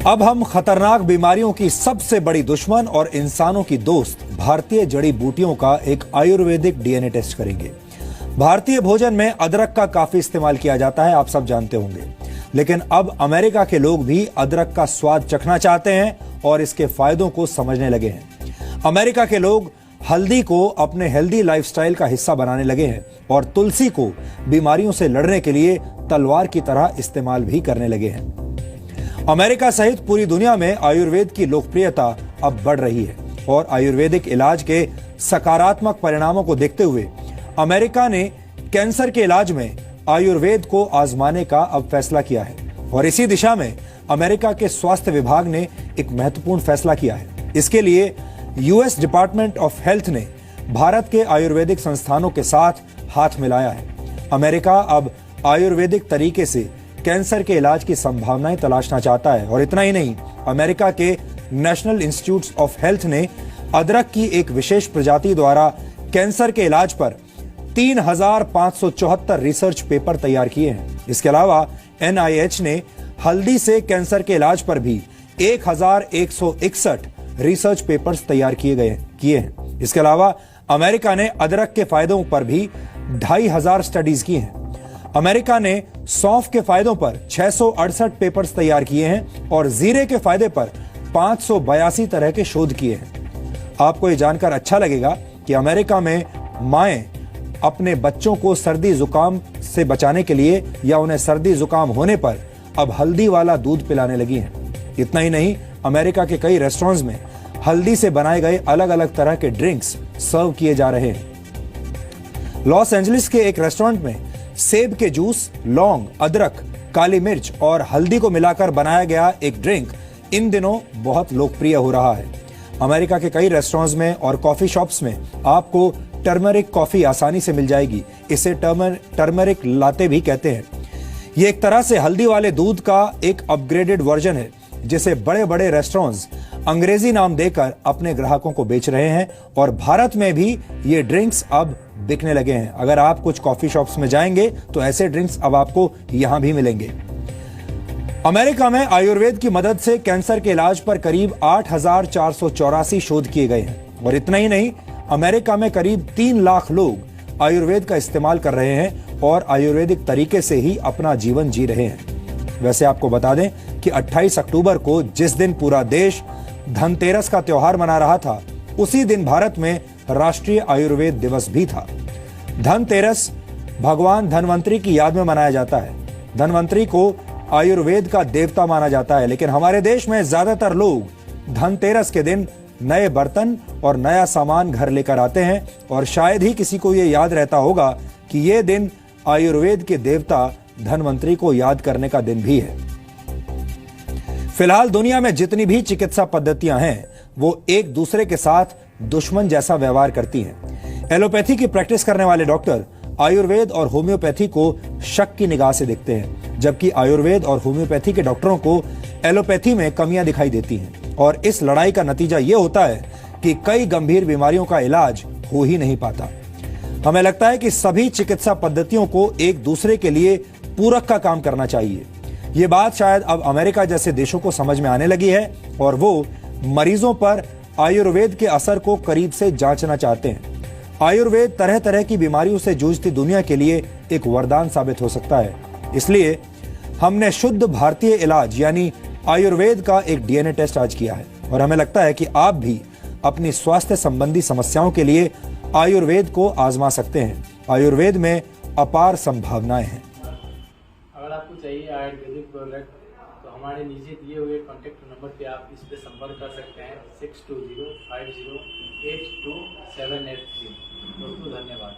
अब हम खतरनाक बीमारियों की सबसे बड़ी दुश्मन और इंसानों की दोस्त भारतीय जड़ी बूटियों का एक आयुर्वेदिक डीएनए टेस्ट करेंगे। भारतीय भोजन में अदरक का काफी इस्तेमाल किया जाता है, आप सब जानते होंगे। लेकिन अब अमेरिका के लोग भी अदरक का स्वाद चखना चाहते हैं और इसके फायदों को समझने लगे हैं। अमेरिका के लोग हल्दी को अपने हेल्दी लाइफस्टाइल का हिस्सा बनाने लगे हैं और तुलसी को बीमारियों से लड़ने के लिए तलवार की तरह इस्तेमाल भी करने लगे हैं। अमेरिका सहित पूरी दुनिया में आयुर्वेद की लोकप्रियता अब बढ़ रही है और आयुर्वेदिक इलाज के सकारात्मक परिणामों को देखते हुए अमेरिका ने कैंसर के इलाज में आयुर्वेद को आजमाने का अब फैसला किया है। और इसी दिशा में अमेरिका के स्वास्थ्य विभाग ने एक महत्वपूर्ण फैसला किया है। इसके लिए यूएस डिपार्टमेंट ऑफ हेल्थ ने भारत के आयुर्वेदिक संस्थानों के साथ हाथ मिलाया है। अमेरिका अब आयुर्वेदिक तरीके से कैंसर के इलाज की संभावनाएं तलाशना चाहता है। और इतना ही नहीं, अमेरिका के नेशनल इंस्टीट्यूट ऑफ हेल्थ ने अदरक की एक विशेष प्रजाति द्वारा कैंसर के इलाज पर 3,574 रिसर्च पेपर तैयार किए हैं। इसके अलावा NIH ने हल्दी से कैंसर के इलाज पर भी 1,161 रिसर्च पेपर्स तैयार किए हैं। इसके अलावा अमेरिका ने अदरक के फायदों पर भी 2,500 स्टडीज की हैं। अमेरिका ने सौंफ के फायदों पर 668 पेपर्स तैयार किए हैं और जीरे के फायदे पर 582 तरह के शोध किए हैं। आपको यह जानकर अच्छा लगेगा कि अमेरिका में माएं अपने बच्चों को सर्दी जुकाम से बचाने के लिए या उन्हें सर्दी जुकाम होने पर अब हल्दी वाला दूध पिलाने लगी हैं। इतना ही नहीं, अमेरिका के कई रेस्टोरेंट्स में हल्दी से बनाए गए अलग अलग तरह के ड्रिंक्स सर्व किए जा रहे हैं। लॉस एंजलिस के एक रेस्टोरेंट में सेब के जूस, लौंग, अदरक, काली मिर्च और हल्दी को मिलाकर बनाया गया एक ड्रिंक इन दिनों बहुत लोकप्रिय हो रहा है। अमेरिका के कई रेस्टोरेंट्स में और कॉफी शॉप्स में आपको टर्मरिक कॉफी आसानी से मिल जाएगी। इसे टर्मरिक लाते भी कहते हैं। ये एक तरह से हल्दी वाले दूध का एक अपग्रेडेड वर्जन है, जिसे बड़े बड़े रेस्टोरेंट्स अंग्रेजी नाम देकर अपने ग्राहकों को बेच रहे हैं। और भारत में भी ये ड्रिंक्स अब बिकने लगे हैं। अगर आप कुछ कॉफी शॉप्स में जाएंगे तो ऐसे ड्रिंक्स अब आपको यहां भी मिलेंगे। अमेरिका में आयुर्वेद की मदद से कैंसर के इलाज पर करीब 8,484 शोध किए गए हैं। और इतना ही नहीं, अमेरिका में करीब 3 लाख लोग आयुर्वेद का इस्तेमाल कर रहे हैं और आयुर्वेदिक तरीके से ही अपना जीवन जी रहे हैं। वैसे आपको बता दें कि 28 अक्टूबर को जिस दिन पूरा देश धनतेरस का त्योहार मना रहा था, उसी दिन भारत में राष्ट्रीय आयुर्वेद दिवस भी था। धनतेरस भगवान धनवंतरी की याद में मनाया जाता है। धनवंतरी को आयुर्वेद का देवता माना जाता है। लेकिन हमारे देश में ज्यादातर लोग धनतेरस के दिन नए बर्तन और नया सामान घर लेकर आते हैं और शायद ही किसी को यह याद रहता होगा कि यह दिन आयुर्वेद के देवता धनवंतरी को याद करने का दिन भी है। फिलहाल दुनिया में जितनी भी चिकित्सा पद्धतियां हैं, वो एक दूसरे के साथ दुश्मन जैसा व्यवहार करती हैं। एलोपैथी की प्रैक्टिस करने वाले डॉक्टर आयुर्वेद और होम्योपैथी को शक की निगाह से देखते हैं, जबकि आयुर्वेद और होम्योपैथी के डॉक्टरों को एलोपैथी में कमियां दिखाई देती हैं। और इस लड़ाई का नतीजा यह होता है कि कई गंभीर बीमारियों का इलाज हो ही नहीं पाता। हमें लगता है कि सभी चिकित्सा पद्धतियों को एक दूसरे के लिए पूरक का काम करना चाहिए। ये बात शायद अब अमेरिका जैसे देशों को समझ में आने लगी है और वो मरीजों पर आयुर्वेद के असर को करीब से जांचना चाहते हैं। आयुर्वेद तरह तरह की बीमारियों से जूझती दुनिया के लिए एक वरदान साबित हो सकता है। इसलिए हमने शुद्ध भारतीय इलाज यानी आयुर्वेद का एक डीएनए टेस्ट आज किया है और हमें लगता है कि आप भी अपनी स्वास्थ्य संबंधी समस्याओं के लिए आयुर्वेद को आजमा सकते हैं। आयुर्वेद में अपार संभावनाएं हैं। अगर आपको चाहिए आयुर्वेदिक प्रोडक्ट तो हमारे नीचे दिए हुए कॉन्टैक्ट नंबर पे आप इस पे संपर्क कर सकते हैं 6205082783। दोस्तों धन्यवाद।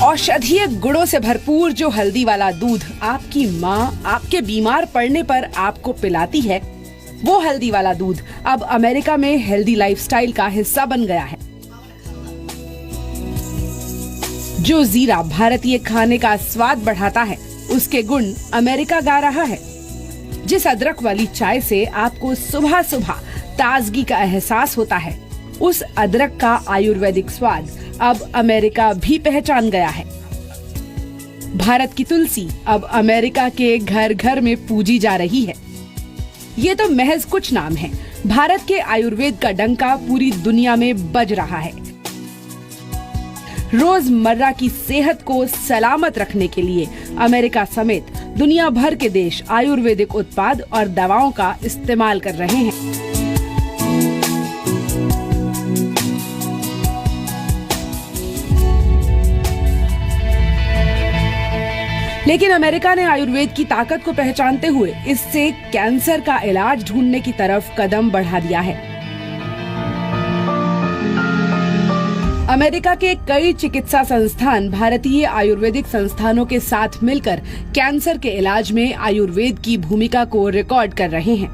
औषधीय गुणों से भरपूर जो हल्दी वाला दूध आपकी माँ आपके बीमार पड़ने पर आपको पिलाती है, वो हल्दी वाला दूध अब अमेरिका में हेल्दी लाइफस्टाइल का हिस्सा बन गया है। जो जीरा भारतीय खाने का स्वाद बढ़ाता है, उसके गुण अमेरिका गा रहा है। जिस अदरक वाली चाय से आपको सुबह सुबह ताजगी का एहसास होता है, उस अदरक का आयुर्वेदिक स्वाद अब अमेरिका भी पहचान गया है। भारत की तुलसी अब अमेरिका के घर घर में पूजी जा रही है। ये तो महज कुछ नाम है। भारत के आयुर्वेद का डंका पूरी दुनिया में बज रहा है। रोजमर्रा की सेहत को सलामत रखने के लिए अमेरिका समेत दुनिया भर के देश आयुर्वेदिक उत्पाद और दवाओं का इस्तेमाल कर रहे हैं। लेकिन अमेरिका ने आयुर्वेद की ताकत को पहचानते हुए इससे कैंसर का इलाज ढूंढने की तरफ कदम बढ़ा दिया है। अमेरिका के कई चिकित्सा संस्थान भारतीय आयुर्वेदिक संस्थानों के साथ मिलकर कैंसर के इलाज में आयुर्वेद की भूमिका को रिकॉर्ड कर रहे हैं।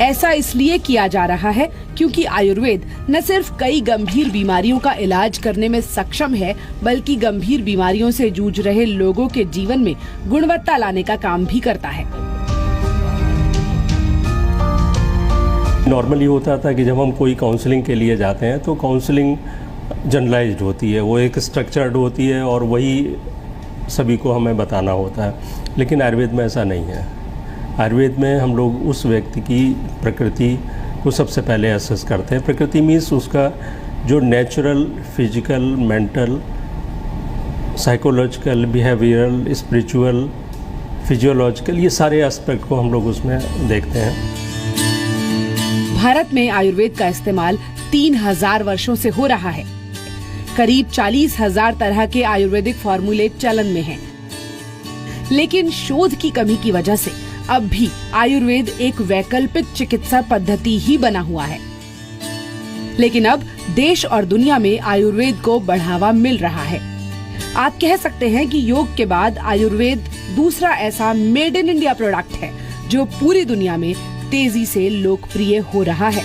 ऐसा इसलिए किया जा रहा है क्योंकि आयुर्वेद न सिर्फ कई गंभीर बीमारियों का इलाज करने में सक्षम है, बल्कि गंभीर बीमारियों से जूझ रहे लोगों के जीवन में गुणवत्ता लाने का काम भी करता है। नॉर्मली होता था कि जब हम कोई काउंसलिंग के लिए जाते हैं तो काउंसलिंग जनरलाइज्ड होती है, वो एक स्ट्रक्चर्ड होती है और वही सभी को हमें बताना होता है। लेकिन आयुर्वेद में ऐसा नहीं है। आयुर्वेद में हम लोग उस व्यक्ति की प्रकृति को सबसे पहले असेस करते हैं। प्रकृति मीन्स उसका जो natural, physical, mental, psychological, behavioural, spiritual, physiological, ये सारे एस्पेक्ट को हम लोग उसमें देखते हैं। भारत में आयुर्वेद का इस्तेमाल 3000 वर्षों से हो रहा है। करीब 40,000 तरह के आयुर्वेदिक फॉर्मूले चलन में हैं। लेकिन शोध की कमी की वजह से अब भी आयुर्वेद एक वैकल्पिक चिकित्सा पद्धति ही बना हुआ है। लेकिन अब देश और दुनिया में आयुर्वेद को बढ़ावा मिल रहा है। आप कह सकते हैं कि योग के बाद आयुर्वेद दूसरा ऐसा मेड इन इंडिया प्रोडक्ट है जो पूरी दुनिया में तेजी से लोकप्रिय हो रहा है।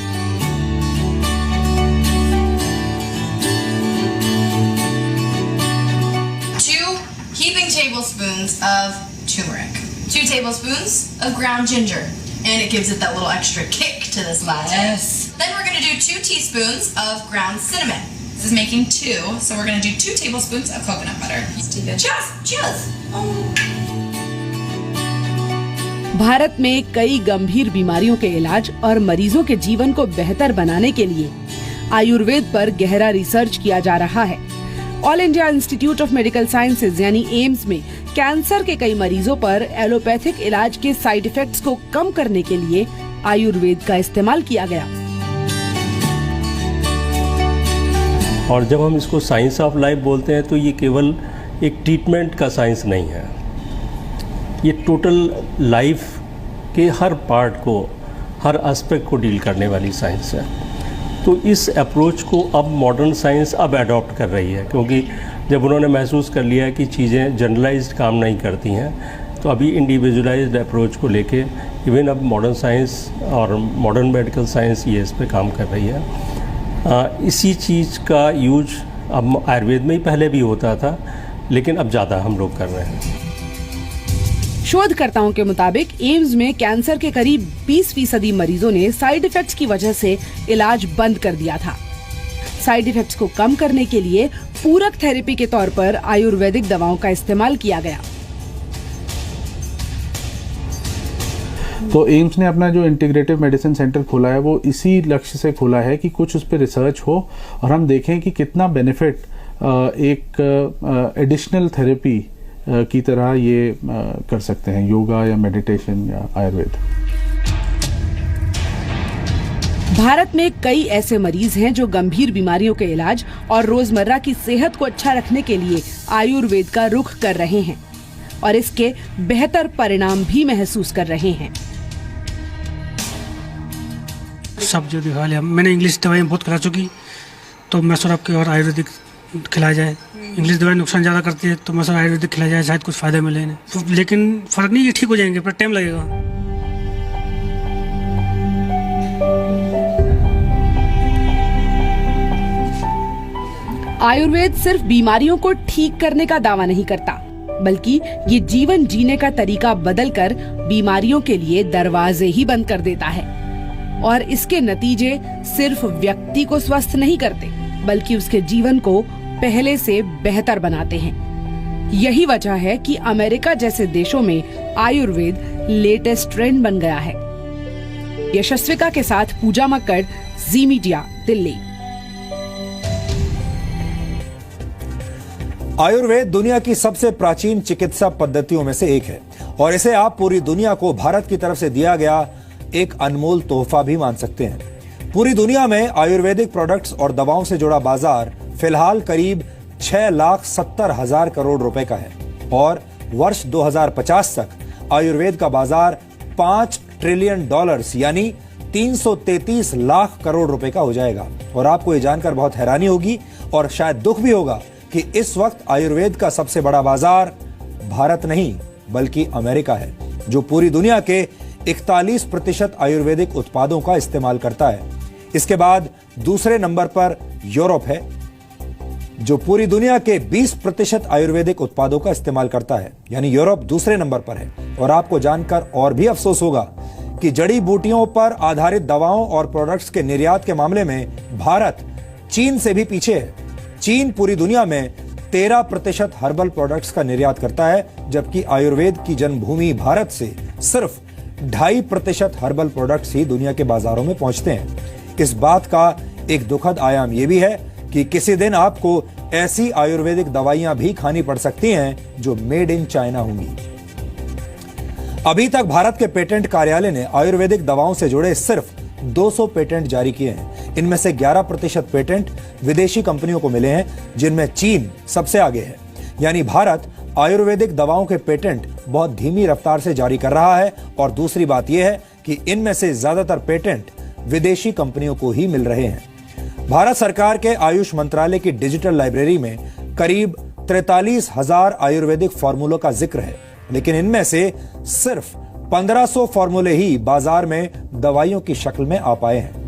2 heaping tablespoons of turmeric, 2 tablespoons of ground ginger, and it gives it that little extra kick to this latte. Yes. Then we're going to do 2 teaspoons of ground cinnamon. This is making 2, so we're going to do 2 tablespoons of coconut butter. Cheers! Cheers! Bharat में कई गंभीर बीमारियों के इलाज और मरीजों के जीवन को बेहतर बनाने के लिए आयुर्वेद पर गहरा रिसर्च किया जा रहा है। All India institute of medical sciences यानी एम्स में कैंसर के कई मरीजों पर एलोपैथिक इलाज के साइड इफेक्ट्स को कम करने के लिए आयुर्वेद का इस्तेमाल किया गया। और जब हम इसको साइंस ऑफ लाइफ बोलते हैं तो ये केवल एक ट्रीटमेंट का साइंस नहीं है, ये टोटल लाइफ के हर पार्ट को, हर एस्पेक्ट को डील करने वाली साइंस है। तो इस अप्रोच को अब मॉडर्न साइंस अब अडॉप्ट कर रही है, क्योंकि जब उन्होंने महसूस कर लिया कि चीज़ें जनरलाइज्ड काम नहीं करती हैं, तो अभी इंडिविजुअलाइज्ड अप्रोच को लेके इवन अब मॉडर्न साइंस और मॉडर्न मेडिकल साइंस ये इस पे काम कर रही है। इसी चीज़ का यूज अब आयुर्वेद में ही पहले भी होता था, लेकिन अब ज़्यादा हम लोग कर रहे हैं। शोधकर्ताओं के मुताबिक एम्स में कैंसर के करीब 20% मरीजों ने साइड इफेक्ट्स की वजह से इलाज बंद कर दिया था। साइड इफेक्ट्स को कम करने के लिए पूरक थेरेपी के तौर पर आयुर्वेदिक दवाओं का इस्तेमाल किया गया। तो एम्स ने अपना जो इंटीग्रेटिव मेडिसिन सेंटर खोला है वो इसी लक्ष्य से खोला है कि कुछ उस पर रिसर्च हो और हम देखें कि कितना बेनिफिट एक एडिशनल थेरेपी की तरह ये कर सकते हैं, योगा या मेडिटेशन या आयुर्वेद। भारत में कई ऐसे मरीज हैं जो गंभीर बीमारियों के इलाज और रोजमर्रा की सेहत को अच्छा रखने के लिए आयुर्वेद का रुख कर रहे हैं और इसके बेहतर परिणाम भी महसूस कर रहे हैं। सब जो दिखा लिया, मैंने इंग्लिश दवाइयाँ बहुत करा चुकी, तो मैं सोचा आपके और आयुर्वेदिक खिलाया जाए। इंग्लिश दवाई नुकसान ज़्यादा करती है, तो मैं सोचा आयुर्वेदिक खिलाया जाए, शायद कुछ फ़ायदा मिले इन्हें। तो लेकिन फ़र्क नहीं, ये ठीक हो जाएंगे, पर टाइम लगेगा। आयुर्वेद सिर्फ बीमारियों को ठीक करने का दावा नहीं करता, बल्कि ये जीवन जीने का तरीका बदलकर बीमारियों के लिए दरवाजे ही बंद कर देता है। और इसके नतीजे सिर्फ व्यक्ति को स्वस्थ नहीं करते, बल्कि उसके जीवन को पहले से बेहतर बनाते हैं। यही वजह है कि अमेरिका जैसे देशों में आयुर्वेद लेटेस्ट ट्रेंड बन गया है। यशस्विका के साथ पूजा मक्कड़, जी मीडिया, दिल्ली। आयुर्वेद दुनिया की सबसे प्राचीन चिकित्सा पद्धतियों में से एक है और इसे आप पूरी दुनिया को भारत की तरफ से दिया गया एक अनमोल तोहफा भी मान सकते हैं। पूरी दुनिया में आयुर्वेदिक प्रोडक्ट्स और दवाओं से जुड़ा बाजार फिलहाल करीब 6,70,000 करोड़ रुपए का है और वर्ष 2050 तक आयुर्वेद का बाजार $5 ट्रिलियन यानी 333 लाख करोड़ रुपए का हो जाएगा। और आपको ये जानकर बहुत हैरानी होगी और शायद दुख भी होगा कि इस वक्त आयुर्वेद का सबसे बड़ा बाजार भारत नहीं बल्कि अमेरिका है, जो पूरी दुनिया के 41% आयुर्वेदिक उत्पादों का इस्तेमाल करता है। इसके बाद दूसरे नंबर पर यूरोप है, जो पूरी दुनिया के 20% आयुर्वेदिक उत्पादों का इस्तेमाल करता है, यानी यूरोप दूसरे नंबर पर है। और आपको जानकर और भी अफसोस होगा कि जड़ी बूटियों पर आधारित दवाओं और प्रोडक्ट्स के निर्यात के मामले में भारत चीन से भी पीछे है। चीन पूरी दुनिया में 13% हर्बल प्रोडक्ट्स का निर्यात करता है, जबकि आयुर्वेद की जन्मभूमि भारत से सिर्फ 2.5% हर्बल प्रोडक्ट्स ही दुनिया के बाजारों में पहुंचते हैं। इस बात का एक दुखद आयाम यह भी है कि किसी दिन आपको ऐसी आयुर्वेदिक दवाइयां भी खानी पड़ सकती हैं जो मेड इन चाइना होंगी। अभी तक भारत के पेटेंट कार्यालय ने आयुर्वेदिक दवाओं से जुड़े सिर्फ 200 पेटेंट जारी किए हैं। इनमें से 11% पेटेंट विदेशी कंपनियों को मिले हैं, जिनमें चीन सबसे आगे है। यानी भारत आयुर्वेदिक दवाओं के पेटेंट बहुत धीमी रफ्तार से जारी कर रहा है। और दूसरी बात यह है कि इनमें से ज्यादातर पेटेंट विदेशी कंपनियों को ही मिल रहे हैं। भारत सरकार के आयुष मंत्रालय की डिजिटल लाइब्रेरी में करीब 43,000 आयुर्वेदिक फॉर्मूलों का जिक्र है, लेकिन इनमें से सिर्फ 1500 फॉर्मूले ही बाजार में दवाइयों की शक्ल में आ पाए हैं।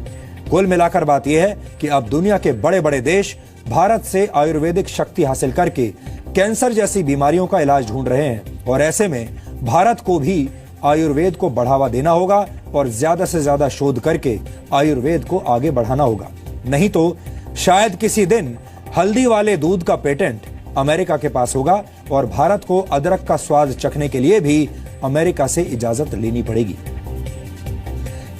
कुल मिलाकर बात यह है कि अब दुनिया के बड़े बड़े देश भारत से आयुर्वेदिक शक्ति हासिल करके कैंसर जैसी बीमारियों का इलाज ढूंढ रहे हैं। और ऐसे में भारत को भी आयुर्वेद को बढ़ावा देना होगा और ज्यादा से ज्यादा शोध करके आयुर्वेद को आगे बढ़ाना होगा। नहीं तो शायद किसी दिन हल्दी वाले दूध का पेटेंट अमेरिका के पास होगा और भारत को अदरक का स्वाद चखने के लिए भी अमेरिका से इजाजत लेनी पड़ेगी।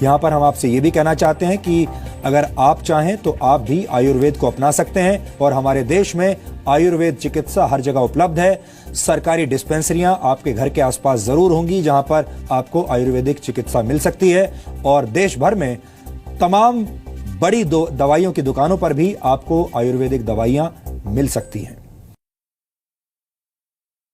यहां पर हम आपसे यह भी कहना चाहते हैं कि अगर आप चाहें तो आप भी आयुर्वेद को अपना सकते हैं और हमारे देश में आयुर्वेद चिकित्सा हर जगह उपलब्ध है। सरकारी डिस्पेंसरियां आपके घर के आसपास जरूर होंगी जहां पर आपको आयुर्वेदिक चिकित्सा मिल सकती है। और देश भर में तमाम बड़ी दवाइयों की दुकानों पर भी आपको आयुर्वेदिक दवाइयां मिल सकती हैं।